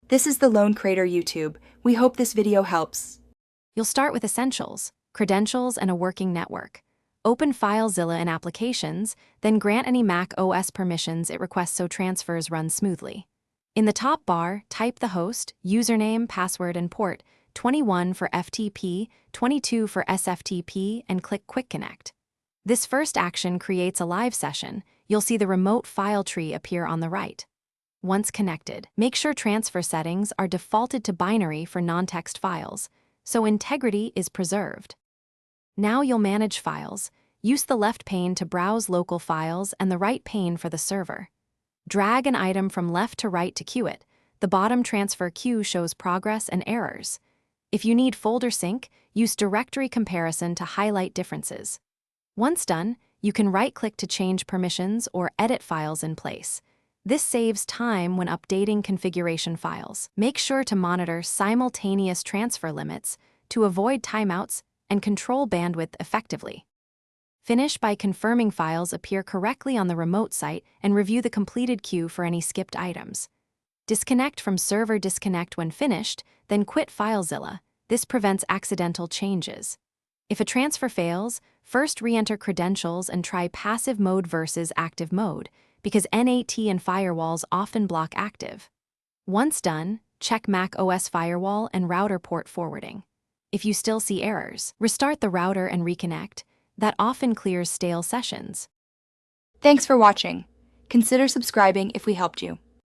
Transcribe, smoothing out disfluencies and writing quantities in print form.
This is the Lone Creator YouTube. We hope this video helps. You'll start with essentials, credentials, and a working network. Open Filezilla in Applications, then grant any Mac OS permissions it requests so transfers run smoothly. In the top bar, type the host, username, password, and port, 21 for FTP, 22 for SFTP, and click Quick Connect. This first action creates a live session. You'll see the remote file tree appear on the right. Once connected, make sure transfer settings are defaulted to binary for non-text files, so integrity is preserved. Now you'll manage files. Use the left pane to browse local files and the right pane for the server. Drag an item from left to right to queue it. The bottom transfer queue shows progress and errors. If you need folder sync, use directory comparison to highlight differences. Once done, you can right-click to change permissions or edit files in place. This saves time when updating configuration files. Make sure to monitor simultaneous transfer limits to avoid timeouts and control bandwidth effectively. Finish by confirming files appear correctly on the remote site and review the completed queue for any skipped items. Disconnect from server disconnect when finished, then quit Filezilla. This prevents accidental changes. If a transfer fails, first re-enter credentials and try passive mode versus active mode, because NAT and firewalls often block active. Once done, check Mac OS firewall and router port forwarding. If you still see errors, restart the router and reconnect. That often clears stale sessions. Thanks for watching. Consider subscribing if we helped you.